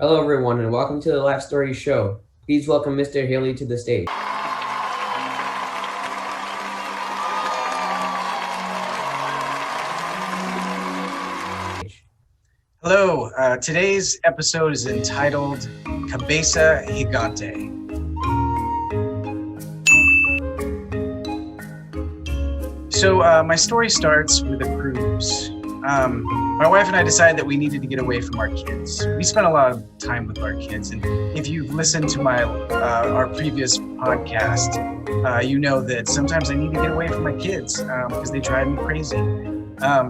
Hello, everyone, and welcome to the Life Story Show. Please welcome Mr. Haley to the stage. Hello, today's episode is entitled Cabeza Gigante. So my story starts with a cruise. My wife and I decided that we needed to get away from our kids. We spent a lot of time with our kids, and if you've listened to our previous podcast, you know that sometimes I need to get away from my kids because they drive me crazy.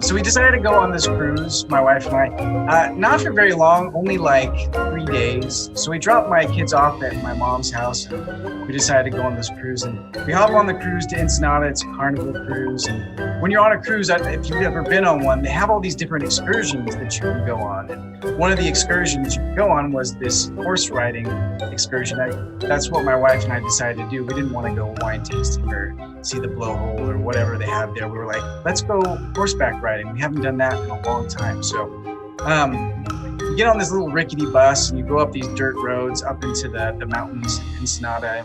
So we decided to go on this cruise, my wife and I, not for very long, only like 3 days. So we dropped my kids off at my mom's house, and we decided to go on this cruise. And we hop on the cruise to Ensenada. It's a carnival cruise. And when you're on a cruise, if you've ever been on one, they have all these different excursions that you can go on. And one of the excursions you could go on was this horse riding excursion. That's what my wife and I decided to do. We didn't want to go wine tasting or see the blowhole or whatever they have there. We were like, let's go horseback riding. We haven't done that in a long time. So you get on this little rickety bus and you go up these dirt roads up into the mountains in Ensenada.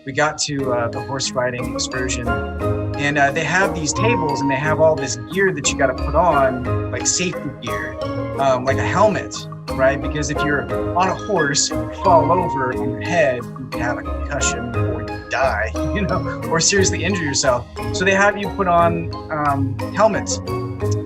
We got to the horse riding excursion, and they have these tables and they have all this gear that you got to put on, like safety gear, like a helmet, right? Because if you're on a horse and you fall over on your head, you can have a concussion or you die, or seriously injure yourself. So they have you put on helmets.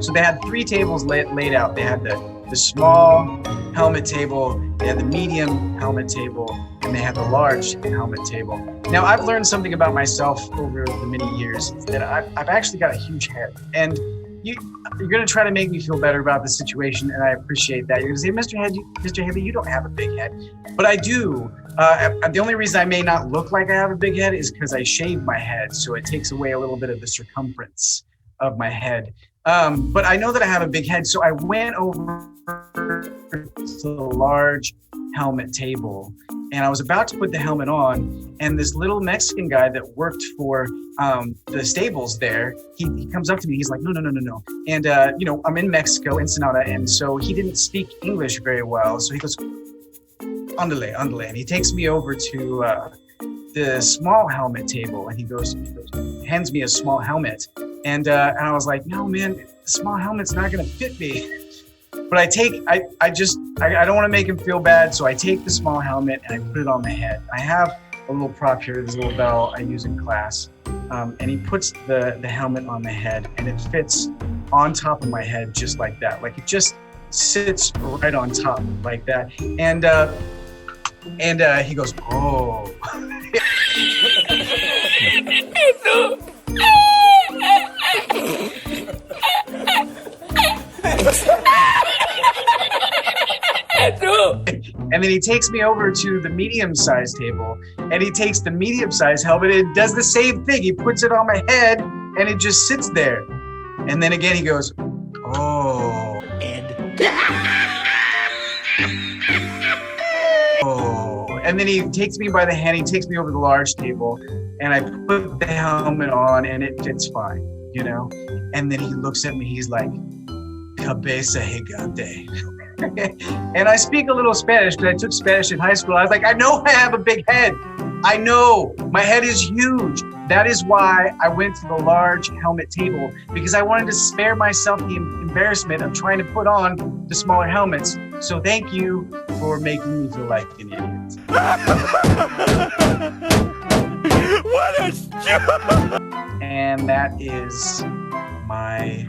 So they had 3 tables laid out. They had the small helmet table, they had the medium helmet table, and they had the large helmet table. Now, I've learned something about myself over the many years, that I've actually got a huge head. And you're going to try to make me feel better about the situation, and I appreciate that. You're going to say, Mr. Haley, you don't have a big head. But I do. The only reason I may not look like I have a big head is because I shave my head, so it takes away a little bit of the circumference of my head. But I know that I have a big head, so I went over to the large helmet table, and I was about to put the helmet on, and this little Mexican guy that worked for the stables there, he comes up to me. He's like, no. And, I'm in Mexico, Ensenada, and so he didn't speak English very well. So he goes, andale. And he takes me over to the small helmet table, and he hands me a small helmet. And I was like, no, man, the small helmet's not going to fit me. But I don't want to make him feel bad, so I take the small helmet and I put it on my head. I have a little prop here, this little bell I use in class, and he puts the helmet on my head, and it fits on top of my head just like that. Like it just sits right on top like that. And he goes, oh. And then he takes me over to the medium-sized table, and he takes the medium-sized helmet and does the same thing. He puts it on my head, and it just sits there. And then again, he goes, oh. And then he takes me by the hand, he takes me over the large table, and I put the helmet on, and it fits fine, And then he looks at me, he's like, Cabeza Gigante. And I speak a little Spanish because I took Spanish in high school. I was like, I know I have a big head. I know my head is huge. That is why I went to the large helmet table, because I wanted to spare myself the embarrassment of trying to put on the smaller helmets. So thank you for making me feel like an idiot. What a joke! And that is my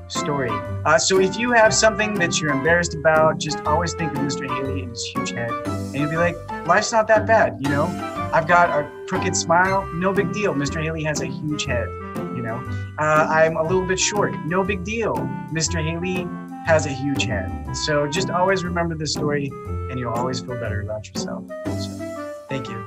story. So if you have something that you're embarrassed about, just always think of Mr. Haley and his huge head, and you'll be like, life's not that bad, I've got a crooked smile, no big deal. Mr. Haley has a huge head, I'm a little bit short, no big deal. Mr. Haley has a huge head. So just always remember this story, and you'll always feel better about yourself. So thank you.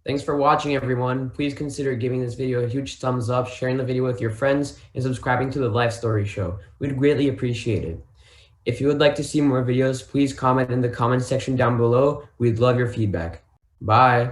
Thanks for watching, everyone. Please consider giving this video a huge thumbs up, sharing the video with your friends, and subscribing to the Life Story Show. We'd greatly appreciate it. If you would like to see more videos, please comment in the comment section down below. We'd love your feedback. Bye.